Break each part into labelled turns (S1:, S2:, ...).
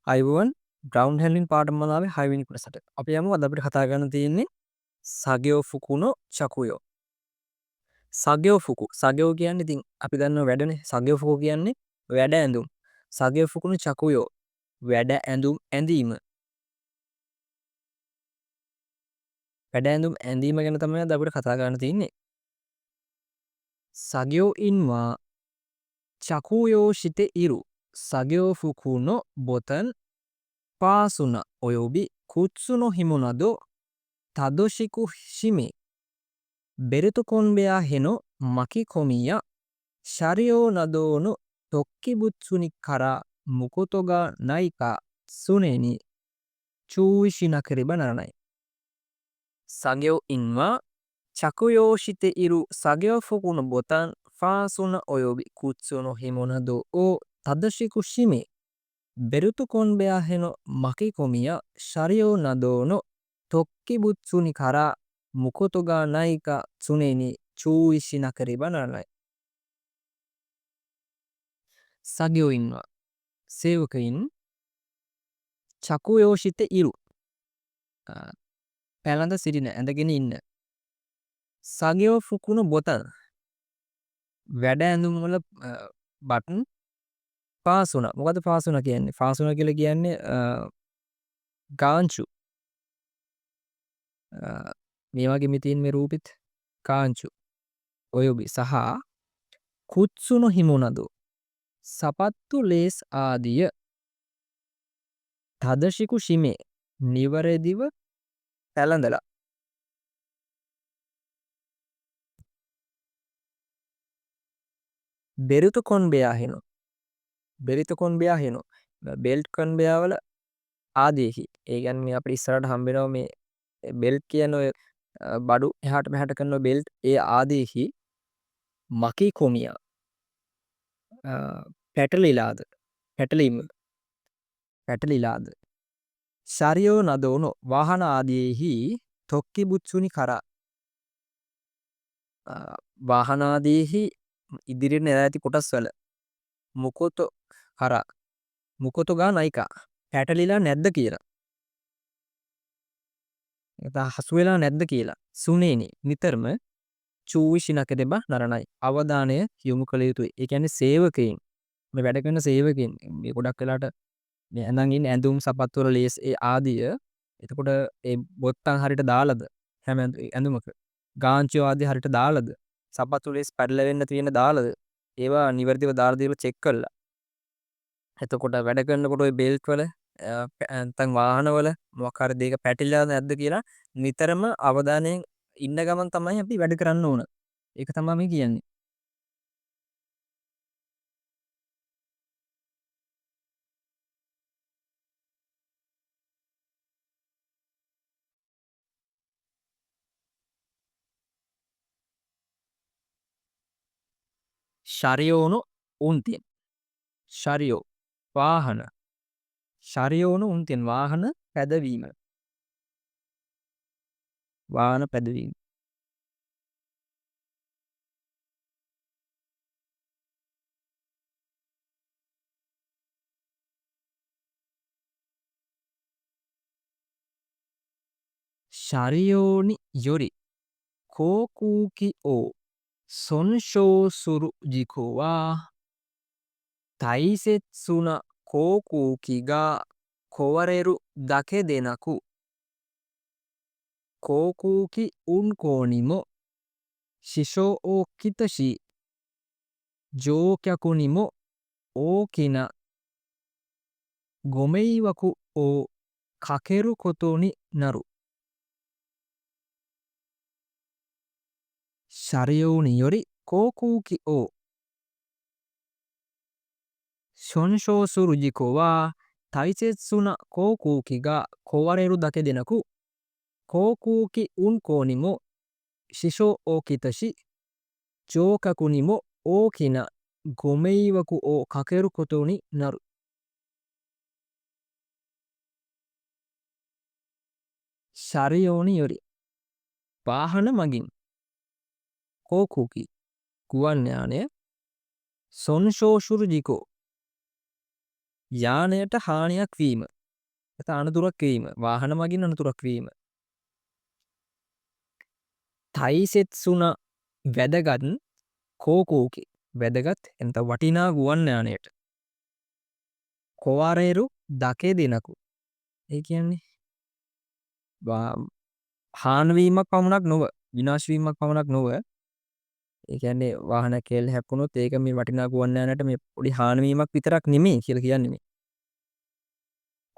S1: අයිබෝවන් ග්‍රවන්් හැලින් පාටමලාවේ හයිවිනි කොටසට අපි යමු අද අපිට කතා කරන්න තියෙන්නේ සගයෝ ෆුකුනෝ චකුයෝ සගයෝ ෆුකු සගයෝ කියන්නේ ඉතින් අපි දන්නවා වැඩනේ සගයෝ ෆුකු කියන්නේ වැඩ ඇඳුම් සගයෝ ෆුකුනු චකුයෝ වැඩ ඇඳුම් ඇඳීම වැඩ ඇඳුම් ඇඳීම ගැන තමයි අද අපිට කතා කරන්න තියෙන්නේ සගයෝ ඉන්වා චකුයෝ shite iru සගයෝ ෆුකුනෝ බොතන් パーソナおよび靴の紐など正しく締め、ベルトコンベヤへの巻き込みや車両などの突起物にからむことがないか常に注意しなければならない。作業員は着用している作業服のボタン、ファースナーおよび靴の紐などを正しく締め、ベルトコンベヤへの巻き込みや車両などの突起物にからむことがないか常に注意しなければならない。作業員はසේවකයින් චකුයෝ shite iru පැළඳ සිටින ඇඳගෙන ඉන්න සගයෝ ෆුකුණු බොතල් වැඩ ඇඳුම් වල බටන් පාසුනා මොකද පාසුනා කියන්නේ පාසුනා කියලා කියන්නේ ගාංචු මේ වගේ මිතින් මේ රූපෙත් කාංචු ඔයොබි සහ කුත්සුනෝ හිමුනදෝ සපත්තු ලේස් ආදිය තදශිකු ශිමේ නිවරදිව පැළඳලා බෙරුතු කොන්බෙයා හෙනෝ බෙරිතු කොන්බෙයා හෙනෝ බෙල්ට් කොන්බෙයා වල ආදීහි ඒ කියන්නේ මේ අපිට ඉස්සරහට හම්බ වෙනවා මේ බෙල්ට් කියන ඔය බඩු එහාට මෙහාට කරන බෙල්ට් ඒ ආදීහි මකී කොමියා පැටලිලාද පැටලීම පැටලිලාද ශරියෝ නදෝනෝ වාහන ආදීහි තොක්කි බුත්සුනි කරා වාහන ආදීහි ඉදිරියට නෙලා ඇති කොටස් වල මුකොතෝ කරා මුකොතෝ ගා නයිකා පැටලිලා නැද්ද කියලා එතන හසු වෙලා නැද්ද කියලා සුනේනි නිතරම චූවිෂි නකදෙබ නරණයි අවධානය යොමු කළ යුතුයි. ඒ කියන්නේ සේවකයින් මේ වැඩ කරන සේවකයින් මේ ගොඩක් වෙලාට මේ ඇඳන් ඉන්න ඇඳුම් සපත්තු වල ලේස් ඒ ආදිය එතකොට ඒ බොත්තම් හරියට දාලාද හැම ඇඳුමක ගාංචිය ආදිය හරියට දාලාද සපත්තු ලේස් පැටලෙන්න තියෙන දාලාද ඒවා නිවැරදිව දාලා දීලා චෙක් කළා. එතකොට වැඩ කරනකොට ওই බෙල්ට් වල නැත්නම් වාහන වල මොකක් හරි දෙයක පැටලිලා නැද්ද කියලා නිතරම අවධානයෙන් ඉන්න ගමන් තමයි අපි වැඩ කරන්න ඕන. ඒක තමයි මේ කියන්නේ. ශරියෝනු උන්තින්. ශරියෝ වාහන. ශරියෝනු උන්තින් වාහන පැදවීම. වාහන පැදවීම. ශරියෝනි යොරි කෝකූකි ඕ සොන්ෂෝ සුරු ජිකෝ වා 大切な航空機が壊れるだけでなく、航空機運航にも支障をきたし、乗客にも大きなご迷惑をかけることになる。車両により航空機を損傷する事故は大切な航空機が壊れるだけでなく、航空機運航にも支障をきたし、乗客にも大きなご迷惑をかけることになる。車両によりවාහන මගින් කෝකුකි ගුවන් යානය සොන්ෂෝෂුරු ජිකෝ යානයට හානියක් වීම. එත අනතුරක් වීම. වාහන මගින් අනතුරක් වීම. තයිසෙත්සුන වැදගත් කෝකෝකි. වැදගත් එතන වටිනා ගුවන් යානයට. කොවාරේරු දකේ දෙනකු. ඒ කියන්නේ හානවීමක් පමණක් නොව විනාශවීමක් පමණක් නොව ඒ කියන්නේ වාහනයක් කෙල් හැප්පුණොත් ඒක මේ වටිනා ගුවන් යානයට මේ පොඩි හානවීමක් විතරක් නෙමෙයි කියලා කියන්නේ මේ.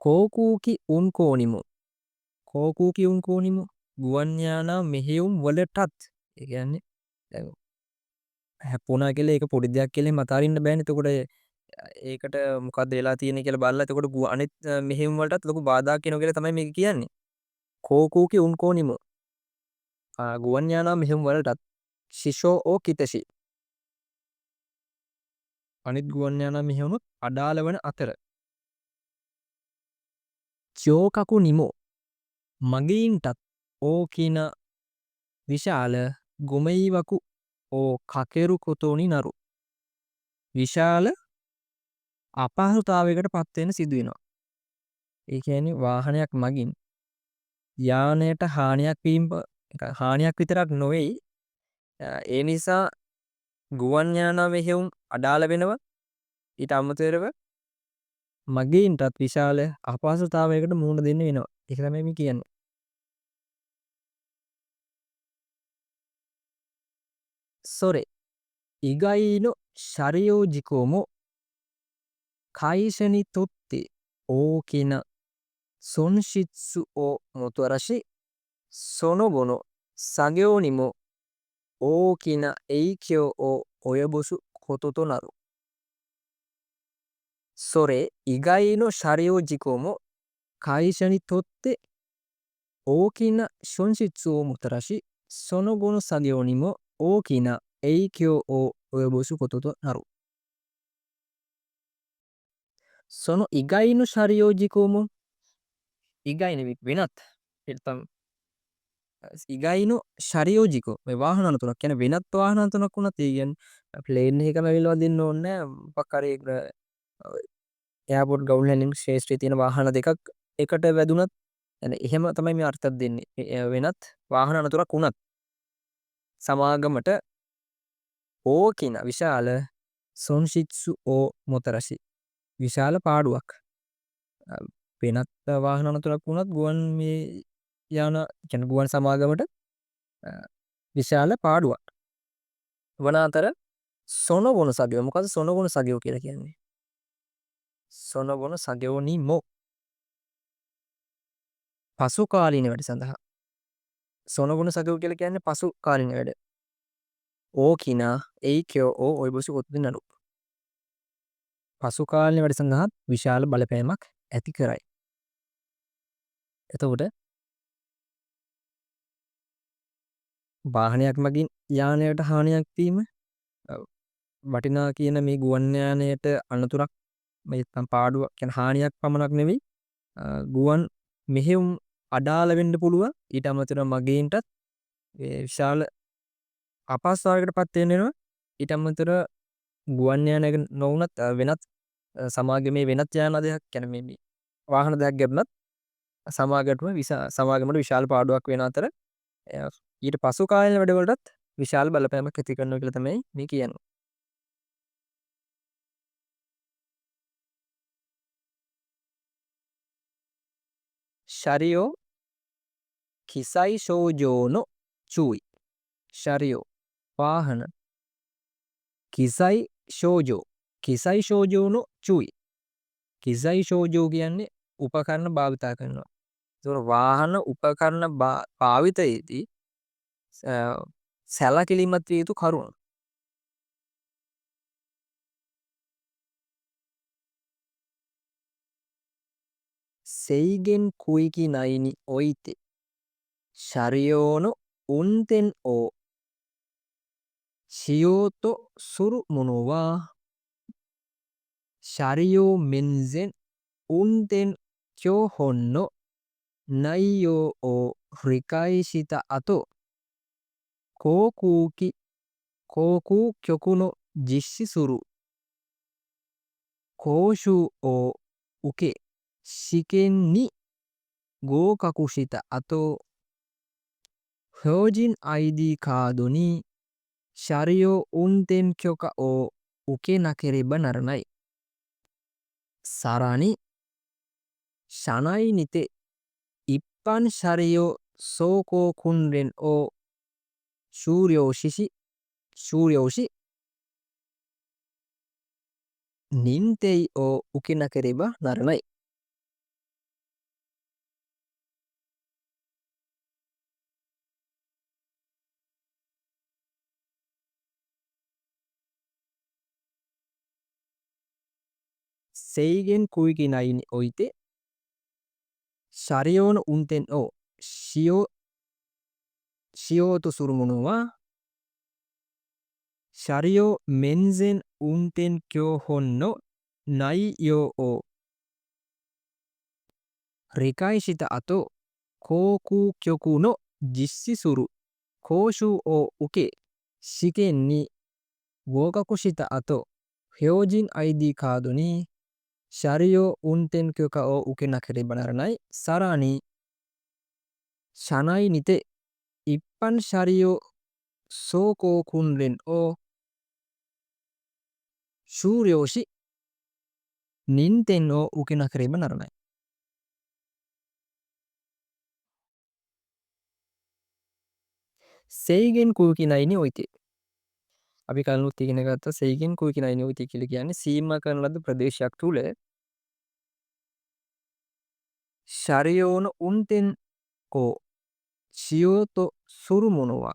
S1: කෝකූකි උන්කෝනිමු. කෝකූකි උන්කෝනිමු ගුවන් යානා මෙහෙයුම් වලටත් ඒ කියන්නේ දැන් හැප්පුණා කියලා ඒක පොඩි දෙයක් කියලා එහෙම අතාරින්න බෑනේ. එතකොට ඒකට මොකක්ද වෙලා තියෙන්නේ කියලා බලලා එතකොට අනිත් මෙහෙයුම් වලටත් ලොකු බාධාක් වෙනවා කියලා තමයි මේක කියන්නේ. කෝකූකි උන්කෝනිමු ගුවන් යානා මෙහෙයුම් වලටත් ශිෂෝ ඕ කිතෂි අනිත් ගුවන් යානා මෙහෙයුමක් අඩාල වන අතර චෝකකු නිමෝ මගීන්ටත් ඕ කියන විශාල ගොමයිවකු ඕ කකෙරු කොතෝනි නරු විශාල අපහසුතාවයකට පත්වෙන්න සිදුවෙනවා. ඒ කියන්නේ වාහනයක් මගින් යානයට හානියක් වීම හානියක් විතරක් නොවෙයි ඒ නිසා ගුවන් යානා මෙහෙයුම් අඩාල වෙනවා. ඊට අමතරව මගීන්ටත් විශාල අපහසුතාවයකට මුහුණ දෙන්න වෙනවා. ඒක තමයි මේ කියන්නේ. සොරේ ඉගයිනෝ ශරියෝජිකෝමෝ කයිෂනි තොත්තේ ඕකින සොන්ශිත්සු ඕ මොතුවරශි සොනොබොනෝ සගයෝනිමෝ ඕකින එයිකියෝ ඕ ඔයබොසු කොතොතො නරු. සොරේ ඉගයිනෝ ශරියෝජිකෝමෝ කයිෂනි තොත්තේ ඕකින ශොන්ශිත්සු ඕ මොතුවරශි සොනොබොනෝ සගයෝනිමෝ ඕකින එයිකියෝ ඕ ඔයබොසු කොතොතො නරු. その意外の車両事故も意外නෙවෙයි වෙනත්意外の車両事故මේ වාහන අනතුරක් කියන්නේ වෙනත් වාහන අනතුරක් වුණත් ඒ කියන්නේ ප්ලේන් එකකම ඇවිල්ලා වදින්න ඕනේ නැහැ මොකක් හරි එයාපෝට් ග්‍රවුන්ඩ් හැන්ඩලින් ශේෂ්ත්‍රයේ තියෙන වාහන දෙකක් එකට වැදුනත් එහෙම තමයි මේ අර්ථයක් දෙන්නේ වෙනත් වාහන අනතුරක් වුණත් සමාගමට ඕකින විශාල සොන්ශිත්සු ඕ මොතරශි විශාල පාඩුවක් වෙනත් වාහන අනතුරක් වුණත් ගුවන් මේ යාන කියන්නේ ගුවන් සමාගමට විශාල පාඩුවක් වන අතර සොනොබොන සගයෝ මොකද සොනොබොන සගයෝ කියලා කියන්නේ සොනොබොන සගයෝ නිමෝ පසු කාලීන වැඩ සඳහා සොනොබොන සගයෝ කියලා කියන්නේ පසු කාලීන වැඩ ඕකිනා එයිකියෝ ඕ ඔයබොසු කොතොතො නරු පසු කාලීන වැඩ සඳහා විශාල බලපෑමක් ඇති කරයි. එතකොට වාහනයක් මගින් යානයට හානියක් වීම වටිනා කියන මේ ගුවන් යානයට අනතුරක් නැත්නම් පාඩුවක් කියන හානියක් පමණක් නෙවෙයි ගුවන් මෙහෙයුම් අඩාල වෙන්න පුළුවන්. ඊට අමතරව මගීන්ටත් විශාල අපහසුතාවයකට පත් වෙන්න වෙනවා. ඊට අමතරව ගුවන් යානයක නොවුනත් වෙනත් සමාගමේ වෙනත් යාන දෙයක් කියන්නේ මේ වාහන දෙයක් ගැබ්නත් සමාගමට විශාල පාඩුවක් වෙන අතර ඊට පසු කාලීන වැඩවලටත් විශාල බලපෑමක් ඇති කරනවා කියලා තමයි මේ කියන්නේ. ශරියෝ කිසයි ශෝජෝනෝ චූයි. ශරියෝ වාහන කිසයි ශෝජෝ කිසයි ශෝජෝනෝ චූයි. කිසයි ශෝජෝ කියන්නේ උපකරණ භාවිතා කරනවා. ඒතකොට වාහන උපකරණ භාවිතයේදී සැලකිලිමත් විය යුතු කරුණු. සෙයිගෙන් කුයිකි නයිනි ඔයිතේ ශරියෝනෝ උන්තෙන් ඕ ශියෝතෝ සුරු මොනෝවා ශරියෝ මෙන්සෙන් උන්තෙන් kyō honno naiyō o rikaishita ato kokuki koku kyoku no jisshi suru 講習を受け、試験に合格した後、標準 ID カードに車両運転許可を受けなければならない。さらに、車内にて一般車両走行訓練を終了し、認定を受けなければならない。制限区域内において、車両の運転をしようとする者は、車両免税運転教本の内容を理解した後、航空局の実施する講習を受け、試験に合格した後、標準 ID カードに車両運転許可を受けなければならない。さらに、車内にて一般車両走行訓練を終了し、認定を受けなければならない。制限区域内において、අපි කලිනුත් ඉගෙන ගත්ත සේගෙන් කුයි කියන නියෝතිය කියලා කියන්නේ සීමා කරන ලද ප්‍රදේශයක් තුල ශරීරෝන උන්තෙන් をしようとする者は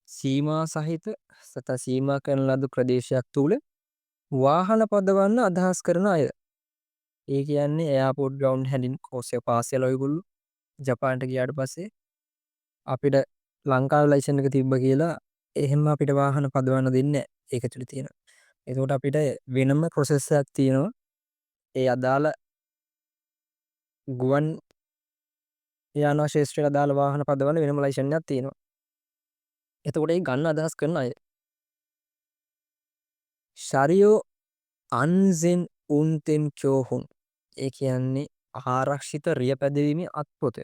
S1: සීමා සහිත සත සීමා කරන ලද ප්‍රදේශයක් තුල වාහන පදවන්න අදහස් කරන අය. ඒ කියන්නේ එයාපෝට් ග්‍රවුන්ඩ් හැන්ඩින් කෝස් එක පාස් වෙලා ඔයගොල්ලෝ ජපාන්ට ගියාට පස්සේ අපිට ලංකාවේ ලයිසන් එක තිබ්බ කියලා එහෙම අපිට වාහන පදවන්න දෙන්නේ නැහැ. ඒක ඇතුලේ තියෙනවා. එතකොට අපිට වෙනම ප්‍රොසෙස් එකක් තියෙනවා. ඒ අදාළ ගුවන් යානා ශේෂ්ත්‍රයට අදාළ වාහන පදවන්න වෙනම ලයිසන් එකක් තියෙනවා. එතකොට ඒ ගන්න අදහස් කරන අය. ශාරියෝ අන්සෙන් උන්තෙන් චෝහුන්. ඒ කියන්නේ ආරක්ෂිත රිය පැදවීමේ අත්පොත.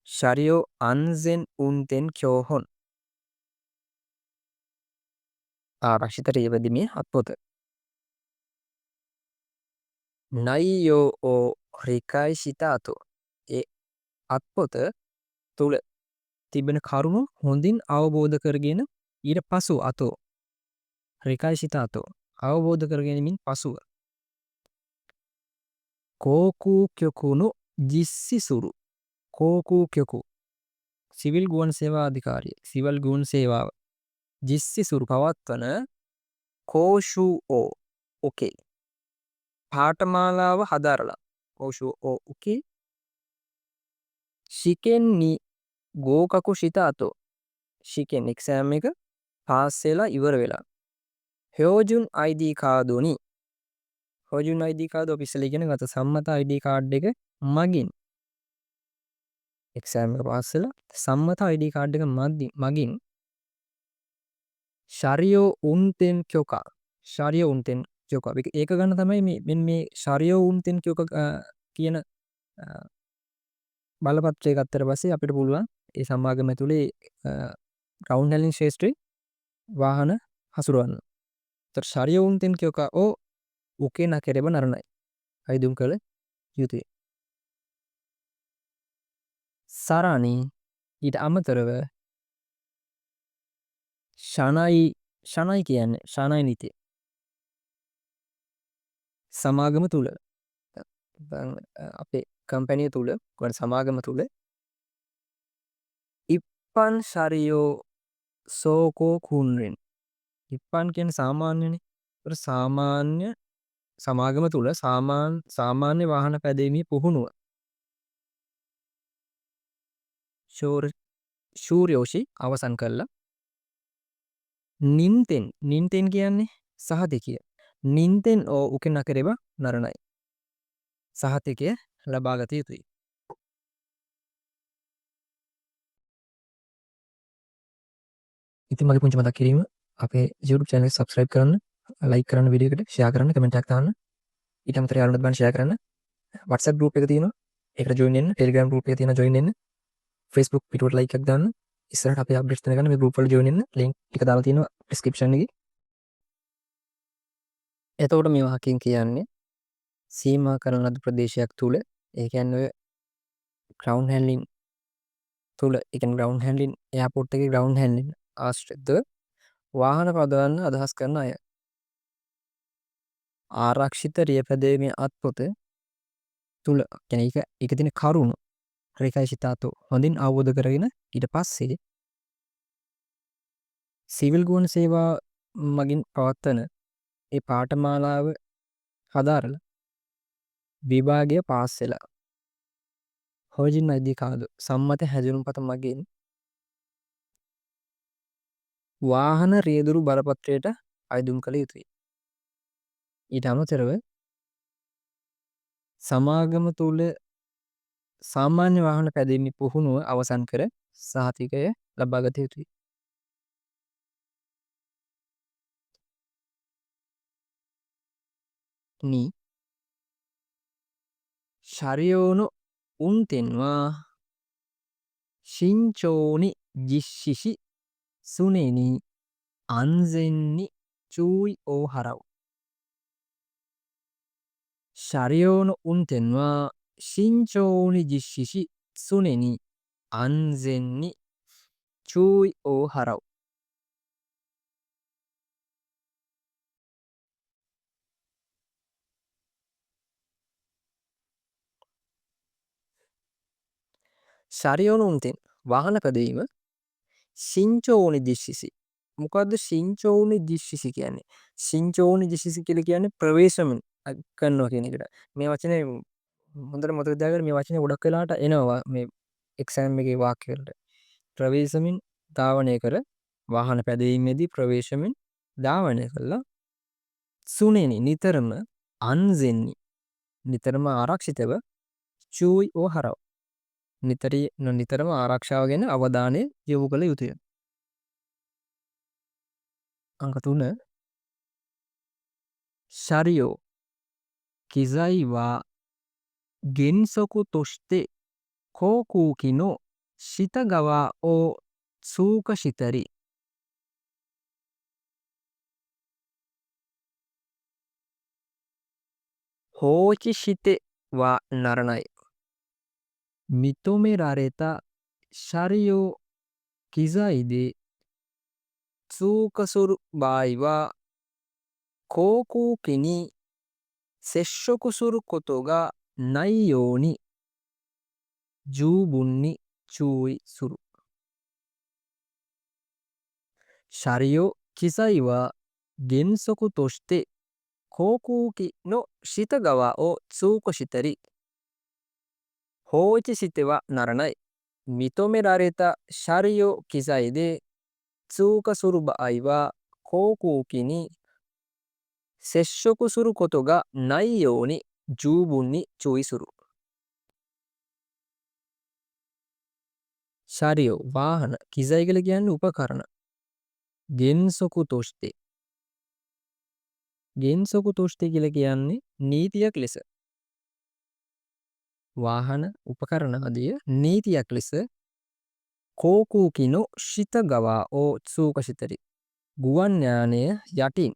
S1: ශාරියෝ අන්සෙන් උන්තෙන් චෝහුන්. ආරක්ෂිත රිය පැදවීමේ අත්පොත. 内容を理解した後 ඒ අත්පොත තුළ තිබෙන කරුණු හොඳින් අවබෝධ කරගෙන ඊට පසු අතෝ 理解した後 අවබෝධ කරගැනීමෙන් පසුව 航空局の 実施する 航空局 සිවිල් ගුවන් සේවා අධිකාරිය සිවිල් ගුවන් සේවාව 実施する පවත්වන 講習を ඔකේ පාඨමාලාව හදාරලා 講習を ඔකේ 試験に 合格した後 試験 එක්සෑම් එක පාස් වෙලා ඉවර වෙලා 標準 ID カードに 標準 ID カード අපි ඉස්සෙල්ලා ඉගෙන ගත්ත සම්මත ID කාඩ් එක මගින් එක්සෑම් එක පාස් වෙලා සම්මත ID කාඩ් එක මගින් ශාරියෝ උන්තෙන් චොකා ශාරියෝ උන්තෙන් චොකා ඒක ගන්න තමයි මේ ශාරියෝ උන්තෙන් චොකා කියන බලපත්‍රය ගත්තට පස්සේ අපිට පුළුවන් ඒ සමාගම ඇතුලේ ග්‍රවුන්ඩ් හැන්ඩලින් ශේෂ්ත්‍රයේ වාහන හසුරවන්න. ඒතර ශාරියෝ උන්තෙන් චොකා ඕ 受けなければならない。අයිදුම් කළ යුතුය. සාරානි ඊට අමතරව ශනයි කියන්නේ ශනයි නීතිය. සමාගම තුල අපේ කම්පැනි තුල ගොඩ සමාගම තුල ඉප්පන් ශාරියෝ සෝකෝ කුන්රින් ඉප්පන් කියන්නේ සාමාන්‍යනේ. ඒතර සාමාන්‍ය සමාගම තුල සාමාන්‍ය වාහන පැදීමේ පුහුණුව ශූරයෝෂි අවසන් කළා. නින්තෙන් කියන්නේ සහතිකය. නින්තෙන් ඕ උකේ නකරෙබ නරණයි. සහතිකය ලබා ගත යුතුයි. ඉතින් මගේ පුංචි මතක් කිරීම අපේ YouTube channel එක subscribe කරන්න ලයික් කරන්න වීඩියෝ එකට, ෂෙයා කරන්න, කමෙන්ට් එකක් දාන්න. ඊට අමතරව යාළුවන්ට බලන්න ෂෙයා කරන්න. WhatsApp group එක තියෙනවා. ඒකට join වෙන්න. Telegram group එක තියෙනවා join වෙන්න. Facebook පිටුවට ලයික් එකක් දාන්න. ඉස්සරහට අපේ අප්ඩේට්ස් දැනගන්න මේ group වලට join වෙන්න. link ටික දාලා තියෙනවා description එකේ. එතකොට මේ වාක්‍යයෙන් කියන්නේ සීමා කරන ලද ප්‍රදේශයක් තුල, ඒ කියන්නේ ඔය ground handling තුල, ඒ කියන්නේ ground handling airport එකේ ground handling ආශ්‍රිතව වාහන පදවන්න අදහස් කරන අය ආරක්ෂිත රියපැදීමේ අත්පොත තුල, කියන්නේ ඒක තියෙන කරුණු රේඛයි සිතාතෝ හොඳින් අවබෝධ කරගෙන ඊට පස්සේ සිවිල් ගුවන් සේවා මගින් පවත්වන ඒ පාඨමාලාව හදාරලා විභාගය පාස් වෙලා හොජින් ID කාඩ් සම්මත හැඳුනුම්පත මගින් වාහන රියදුරු බලපත්‍රයට අයදුම් කළ යුතුයි. ඊට අමතරව සමාගම තුල සාමාන්‍ය වාහන පැදීමේ පුහුණුව අවසන් කර සහතිකය ලබාගත යුතුයි. ni 車両の運転は慎重に実施し、常に安全に注意を払う。車両の運転は慎重に実施し、常に安全に注意を払う。ශරියෝන උන්තෙන් වාහන පැදීම සිංචෝනි දිශ්සිසි. මොකක්ද සිංචෝනි දිශ්සිසි කියන්නේ? සිංචෝනි දිශ්සිසි කියලා කියන්නේ ප්‍රවේශමෙන් කරනවා කියන එකට. මේ වචනේ හොඳට මතක තියාගන්න. මේ වචනේ ගොඩක් වෙලාවට එනවා මේ එක්සෑම් එකේ වාක්‍ය වලට. ප්‍රවේශමෙන් ධාවනය කර වාහන පැදීමේදී ප්‍රවේශමෙන් ධාවනය කළා. සුනේනි නිතරම අන්සෙන්නි නිතරම ආරක්ෂිතව චූයි ඕ හරව නිතරම ආරක්ෂාව ගැන අවධානය යොමු කළ යුතුය. අංක 3 ශරියෝ කිසයි වා ගෙන්සොකු තොෂ්ටේ කෝකූකි නො ශිතගවා ඕ සූක ශිතරි. හෝචි ශිතේ වා නරණයි. 認められた車両機材で通過する場合は航空機に接触することがないように十分に注意する。車両機材は原則として航空機の下側を通過したり放置してはならない。認められた車両機材で通過する場合は航空機に接触することがないように十分に注意する。ශරියෝ වාහන කිසයි කියලා කියන්නේ උපකරණ. ගෙන්සොකු තොෂ්ටේ. ගෙන්සොකු තොෂ්ටේ කියලා කියන්නේ නීතියක් ලෙස. වාහන උපකරණ ආදිය නීතියක් ලෙස කෝකූකිනෝ ශිතගවා ඕ සූකශිතරි. ගුවන් යානය යටින්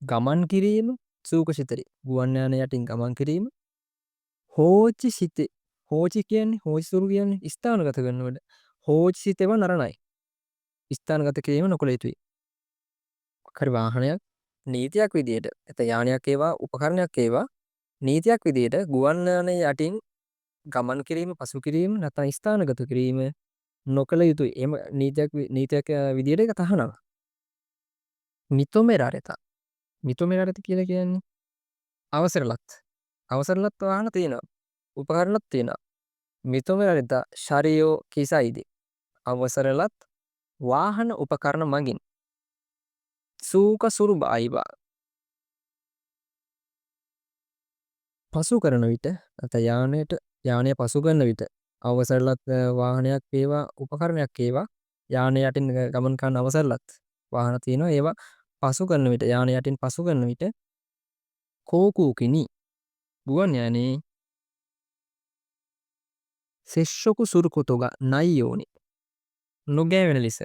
S1: ගමන් කිරීම සූකශිතරි. ගුවන් යානය යටින් ගමන් කිරීම හෝචි සිතේ. හෝචි කියන්නේ හෝචිසුරු කියන්නේ ස්ථානගත කරනකොට හෝචි සිතේව නරණයි. ස්ථානගත කිරීම නොකළ යුතුයි. හරි වාහනයක් නීතියක් විදියට එත යානයක් ඒවා උපකරණයක් ඒවා නීතියක් විදියට ගුවන් යානය යටින් ගමන් කිරීම පසු කිරීම නැත්නම් ස්ථානගත කිරීම නොකළ යුතුයි. එම නීතියක් විදියට ඒක තහනම්. මිතොමෙරාරෙත. මිතොමෙරාරෙත කියලා කියන්නේ අවසරලත්. අවසරලත් වාහන තියෙනවා. උපකරණත් තියෙනවා. මිතොමෙරාරෙත ශරියෝ කිසයිදි. අවසරලත් වාහන උපකරණ මගින් සූක සුරු බායිවා පසු කරන විට නැත්නම් යානය පසු කරන විට අවසරලත් වාහනයක් වේවා උපකරණයක් වේවා යානය යටින් ගමන් කරන අවසරලත් වාහන තියෙනවා ඒවා පසු කරන විට යානය යටින් පසු කරන විට කෝකූකිනි ගුවන් යානයේ සෙශ්ෂොකු සුරු කොතොග නයියෝනි නොගෑවෙන ලෙස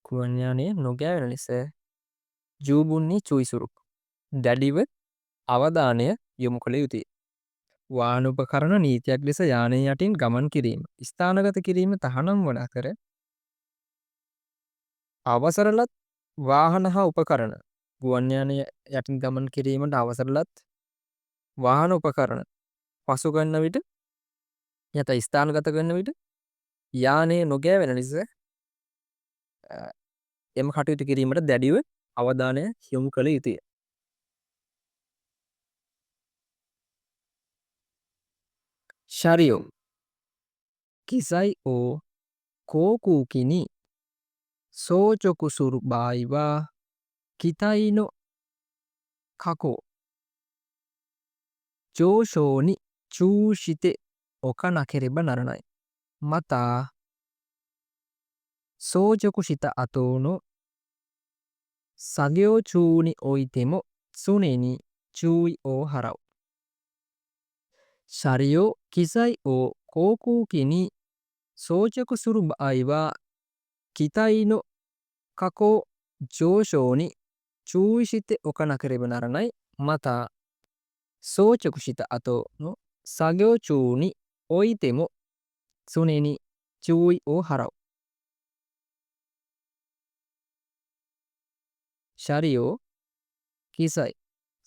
S1: ගුවන් යානයේ නොගෑවෙන ලෙස ජූබුන්නි චුයිසුරු දැඩිව අවධානය යොමු කළ යුතුය. වාහන උපකරණ නීතියක් ලෙස යානය යටින් ගමන් කිරීම ස්ථානගත කිරීම තහනම් වන අතර අවසරලත් වාහන හා උපකරණ ගුවන් යානය යටින් ගමන් කිරීමට අවසරලත් වාහන උපකරණ පසු කරන විට යත ස්ථානගත කරන විට යානයේ නොගෑවෙන ලෙස එම කටයුතු කිරීමට දැඩිව අවධානය යොමු කළ යුතුය. ශරියෝ කිසයි ඕ කෝකූකිනි සෝචොකුසුරු බායිවා කිතයිනො කකෝ ජෝෂෝනි චූෂිතෙ ඔකනකෙරෙබ නරනයි මතා සෝජොකු ශිත අතෝනො සගයෝ චූනි ඔයිතෙමො සුනෙනි චූයි ඕ හරව්. ශරියෝ කිසයි ඕ කෝකූකිනි සෝජකුසුරු බායිවා කිතයිනො කකෝ ජෝෂෝනි චූයිෂිතෙ ඔකනකෙරෙබ නරනයි මතා සෝචකුෂිත අතෝනො සගයෝ චූනි ඔයිතෙමො සුනෙනි චූයි ඕ හරව්. ශරියෝ කිසයි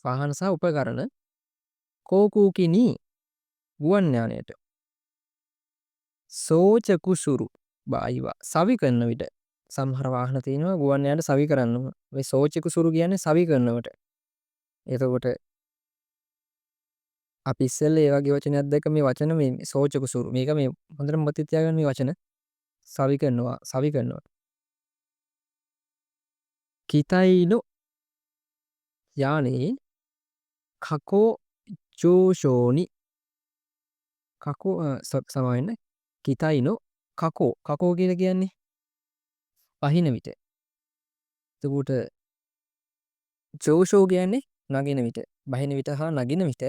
S1: වාහන සහ උපකරණ කෝකූකිනි ගුවන් යානයට සෝචකුසුරු බායිවා සවි කරන විට සමහර වාහන තියෙනවා ගුවන් යානයට සවි කරන්නම මේ සෝචකුසුරු කියන්නේ සවි කරනවට. එතකොට අපි ඉස්සෙල්ලා ඒ වගේ වචනයක් දැක්ක මේ වචන මේ සෝචකුසුරු මේක මේ හොඳට මතක තියාගන්න මේ වචන සවි කරනවා කිතයිනො යානේ කකෝ ජෝෂෝනි කකෝ සමාවෙන්න කිතයිනො කකෝ කියලා කියන්නේ පහින විට. එතකොට ජෝෂෝ කියන්නේ නගින විට බහින විට හා නගින විට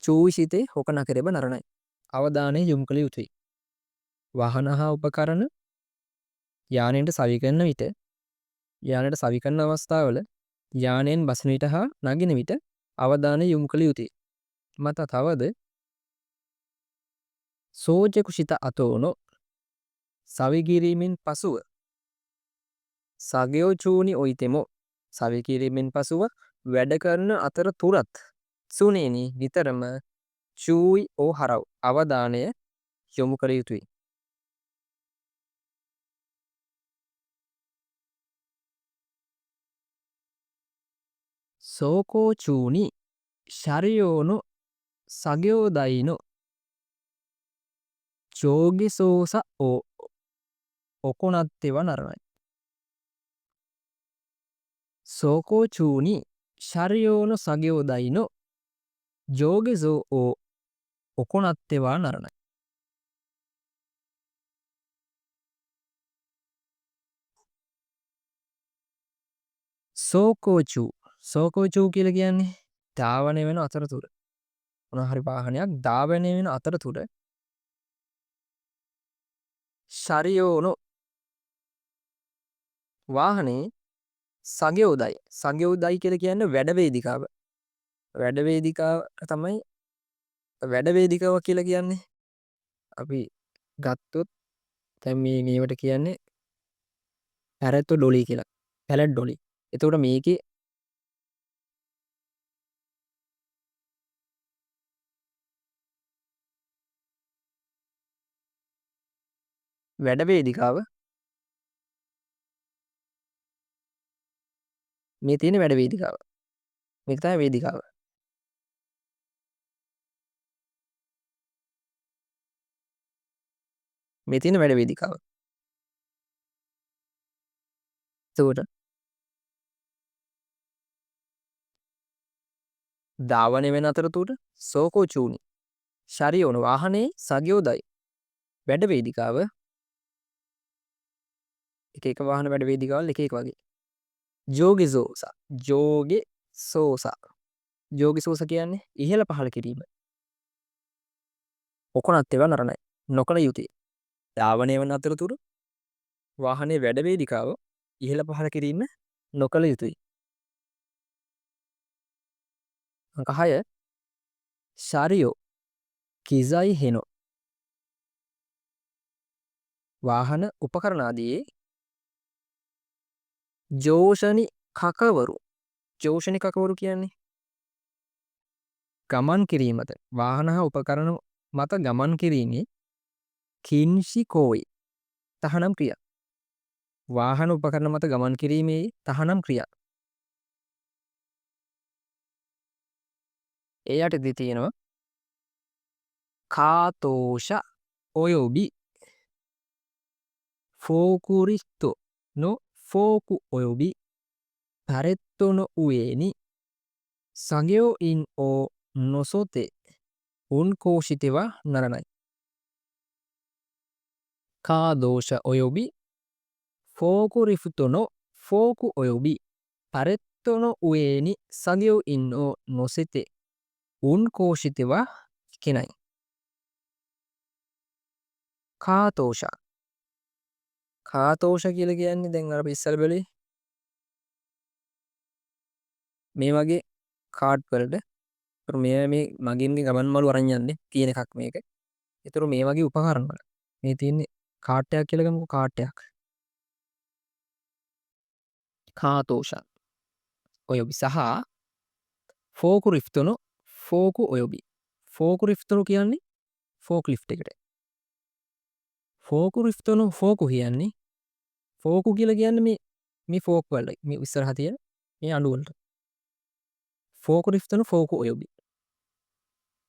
S1: චූවිසිතේ හොක නකරෙබ නරනයි අවධානය යොමු කළ යුතුයි. වාහන හා උපකරණ යානයට සවි කරන විට යානයට සවි කරන අවස්ථාවල යානයෙන් බසින විට හා නගින විට අවධානය යොමු කළ යුතුයි. මත තවද සෝජකුෂිත අතෝනො සවිකිරීමෙන් පසුව සගයෝ චූනි ඔයිතෙමො සවිකිරීමෙන් පසුව වැඩ කරන අතර තුරත් සුනේනි නිතරම චූයි ඕ හරව් අවධානය යොමු කළ යුතුයි. සෝකෝ චූනි ශරියෝනො සගයෝදයිනො චෝගිසෝස ඕ ඔකොනත්තෙව නරනයි. සෝකෝ චූනි ශරියෝනො සගයෝදයිනො ජෝගෙසෝ ඕ ඔකොනත්තෙවා නරනයි. සෝකෝචූ කියලා කියන්නේ ධාවනය වෙන අතරතුර මොන හරි වාහනයක් ධාවනය වෙන අතරතුර ශරියෝනො වාහනේ සගයෝදයි කියලා කියන්නේ වැඩවේදිකාව තමයි වැඩවේදිකාව කියලා කියන්නේ. අපි ගත්තොත් දැන් මේවට කියන්නේ පැරැත්තෝ ඩොලි කියලා පැලට් ඩොලි. එතකොට මේකේ වැඩවේදිකාව මේ තියෙන වැඩවේදිකාව මේක තමයි වේදිකාව. මේ තියෙන වැඩවේදිකාව. එතකොට ධාවනය වෙන අතරතුර සෝකෝ චූනි ශරියෝන වාහනේ සගයෝදයි වැඩවේදිකාව එක වාහන වැඩවේදිකාවල් එක වගේ ජෝගිසෝස. ජෝගිසෝස. ජෝගිසෝස කියන්නේ ඉහළ පහළ කිරීම. ඔකොනත් ඒවා නරණයි. නොකළ යුතුයි. ධාවනය වන අතරතුර වාහනේ වැඩවේදිකාව ඉහළ පහළ කිරීම නොකළ යුතුයි. අංක 6 ශාරියෝ කිසයි හෙනෝ. වාහන උපකරණ ආදී ජෝෂණි කකවරු. ජෝෂණි කකවරු කියන්නේ ගමන් කිරීමට වාහන හා උපකරණ මත ගමන් කිරීමේ කින්ෂි කෝයි තහනම් ක්‍රියා. වාහන උපකරණ මත ගමන් කිරීමේ තහනම් ක්‍රියා. ඒ යටදී තියෙනවා කාතෝෂ ඔයොබි ෆෝකුරිස්තෝ නො ෆෝකු ඔයොබි පරෙත්තෝ නො උයේනි සගයෝ ඉන් ඕ නොසොතේ උන් කෝෂිතෙවා නරණයි. කාදෝෂ ඔයොබි ෆෝකුරිෆුතෝ නො ෆෝකු ඔයොබි පරෙත්තෝ නො උයේනි සගයෝ ඉන් ඕ නොසෙතේ උන් කෝෂිතෙවා කෙනයි. කාතෝෂ. කාතෝෂ කියලා කියන්නේ දැන් අර ඉස්සර බැලුවේ මේ වගේ කාඩ් වලට මේ මගින්ගේ ගමන් මළු අරන් යන්නේ තියෙන එකක් මේක. ඒතර මේ වගේ උපකරණ වල මේ තියෙන්නේ කාට් එකක් කියලා ගමුකෝ කාට් එකක්. කාතෝෂ ඔයොබි සහ ෆෝකු රිෆ්තොනෝ ෆෝකු ඔයොබි. ෆෝකු රිෆ්තොනෝ කියන්නේ ෆෝක් ලිෆ්ට් එකට. ෆෝකු රිෆ්තොනෝ ෆෝකු කියන්නේ ෆෝකු කියලා කියන්නේ මේ ෆෝක් වල මේ ඉස්සරහා තියෙන මේ අඬු වලට. ෆෝකු රිෆ්තොනෝ ෆෝකු ඔයොබි.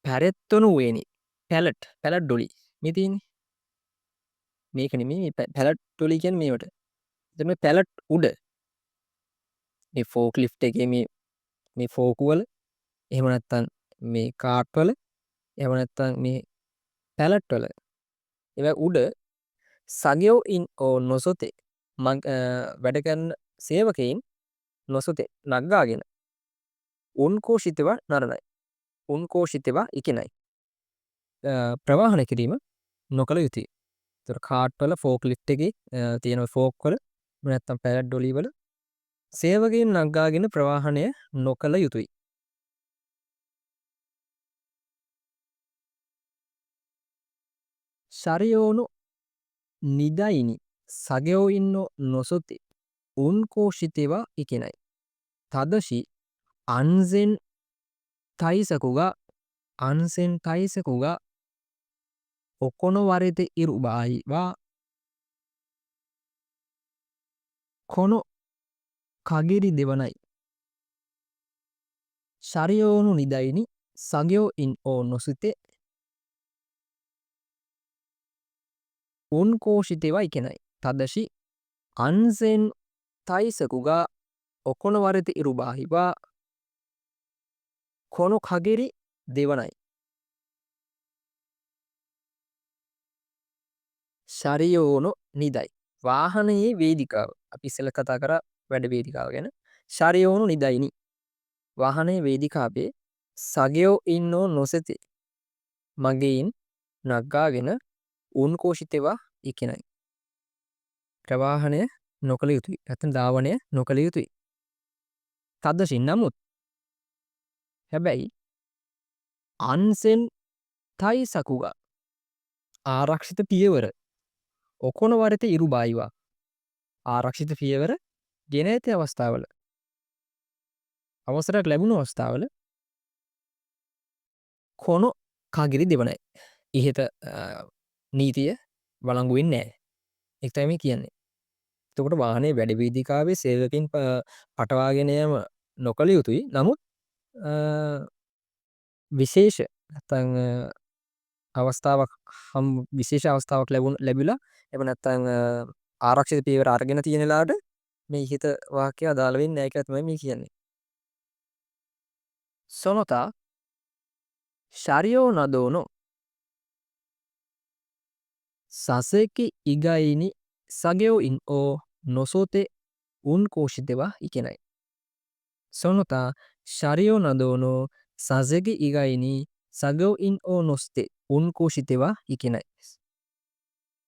S1: පැරෙත්තොනු වේනි පැලට් ඩොලි මේ තියෙන්නේ. මේක නෙමෙයි මේ පැලට් ඩොලි කියන්නේ මේවට. එතන මේ පැලට් උඩ මේ ෆෝක් ලිෆ්ට් එකේ මේ ෆෝකු වල එහෙම නැත්නම් මේ කාට් වල එහෙම නැත්නම් මේ පැලට් වල ඒවා උඩ සගයෝ ඉන් ඕ නොසොතේ වැඩ කරන සේවකයින් නොසොතේ නග්ගාගෙන උන් කෝෂිතවා නරණයි. උන් කෝෂිතවා ඉකෙනයි. ප්‍රවාහනය කිරීම නොකළ යුතුයි. ඒතර කාට් වල ෆෝක් ලිෆ්ට් එකේ තියෙන ෆෝක් වල නැත්නම් පැලට් ඩොලි වල සේවකයින් නග්ගාගෙන ප්‍රවාහනය නොකළ යුතුයි. ශරියෝනු නිදයිනි සගයෝ ඉන්නෝ නොසොතේ උන් කෝෂිතවා ඉකෙනයි. තදශි අන්සෙන් තයිසකුගා අන්සෙන් තයිසකුගා ඔකොනොවරෙතෙ ඉරු බායිවා කොනො කගිරි දෙවනයි. ශරියෝනු නිදයිනි සගයෝ ඉන් ඕ නොසිතේ උන් කෝෂිතෙවා ඉකෙනයි. තදශි අන්සෙන් තයිසකුගා ඔකොනොවරෙතෙ ඉරු බාහිවා කොනො කගිරි දෙවනයි. ශරියෝනු නිදයි. වාහනයේ වේදිකාව. අපි ඉස්සෙල්ල කතා කරා වැඩ වේදිකාව ගැන. ශරියෝනු නිදයිනි. වාහනයේ වේදිකාවේ සගයෝ ඉන්නෝ නොසෙතේ මගීන් නග්ගාගෙන උන් කෝෂිතෙවා ඉකෙනයි. ප්‍රවාහනය නොකළ යුතුයි. නැත්නම් ධාවනය නොකළ යුතුයි. තදශින් නමුත් හැබැයි අන්සෙන් තයිසකුගා ආරක්ෂිත පියවර ඔකොනොවරෙතෙ ඉරු බායිවා ආරක්ෂිත පියවර ගෙන ඇති අවස්ථාවල අවසරයක් ලැබුණු අවස්ථාවල කොනො කගිරි දෙවනයි. ඉහත නීතිය වළංගු වෙන්නේ නැහැ. ඒක තමයි මේ කියන්නේ. එතකොට වාහනේ වැඩ වේදිකාවේ සේවකයන් පටවාගෙන යාම නොකළ යුතුයි. නමුත් විශේෂ නැත්නම් අවස්ථාවක් විශේෂ අවස්ථාවක් ලැබිලා එහෙම නැත්නම් ආරක්ෂිත පියවර අරගෙන තියෙන ලාට මේ ඉහත වාක්‍යය අදාළ වෙන්නේ නැහැ කියලා තමයි මේ කියන්නේ. සොනොතා ශරියෝ නදෝනෝ සසෙකි ඉගයිනි සගයෝ ඉන් ඕ නොසොතේ උන් කෝෂිතෙ wa ikenai. その他、車両などの座席以外に作業員を乗せて運行してはいけないです。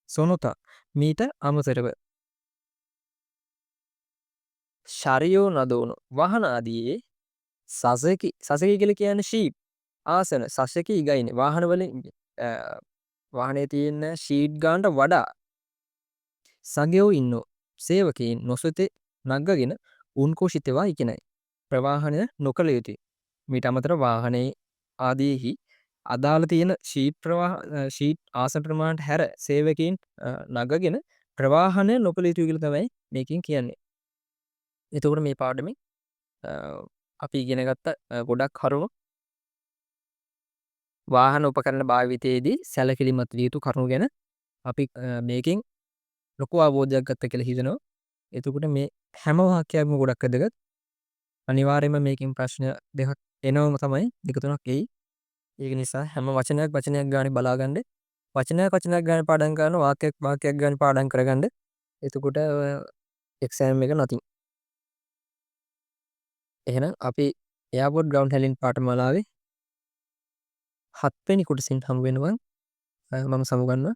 S1: その他、මීට අමතරව ශරියෝ නදෝන වාහන ආදියේ සසකි කියලා කියන්නේ ෂීට් ආසන සසකි ඉගයිනේ වාහන වලින් වාහනේ තියෙන ෂීට් ගානට වඩා සගයෝ ඉන්නෝ සේවකයින් නොසතේ නග්ගගෙන උන්කෝෂිතවා ඉගෙනයි. ප්‍රවාහනය නොකළ යුතුයි. මීට අමතර වාහනේ ආදීහි අදාළ තියෙන ෂීට් ආසන ප්‍රමාණයට හැර සේවකයින් නගගෙන ප්‍රවාහනය නොකළ යුතුයි කියලා තමයි මේකෙන් කියන්නේ. එතකොට මේ පාඩමෙන් අපි ඉගෙන ගත්ත ගොඩක් කරුණු වාහන උපකරණ භාවිතයේදී සැලකිලිමත් විය යුතු කරුණු ගැන අපි මේකෙන් ලොකු අවබෝධයක් ගත්ත කියලා හිතනවා. එතකොට මේ හැම වාක්‍යයක්ම ගොඩක් වැදගත්. අනිවාර්යයෙන්ම මේකෙන් ප්‍රශ්න දෙකක් එනවම තමයි දෙක තුනක් එයි. ඒක නිසා හැම වචනයක් ගානේ බලාගන්න. වචනයක් ගානේ පාඩම් කරන වාක්‍යයක් ගානේ පාඩම් කරගන්න. එතකොට එක්සෑම් එක නතින්. එහෙනම් අපි එයාපෝට් ග්‍රවුන්ඩ් හැන්ඩ්ලින් පාඨමාලාවේ 7 වෙනි කොටසින් හමු වෙනවා. මම සමුගන්නවා.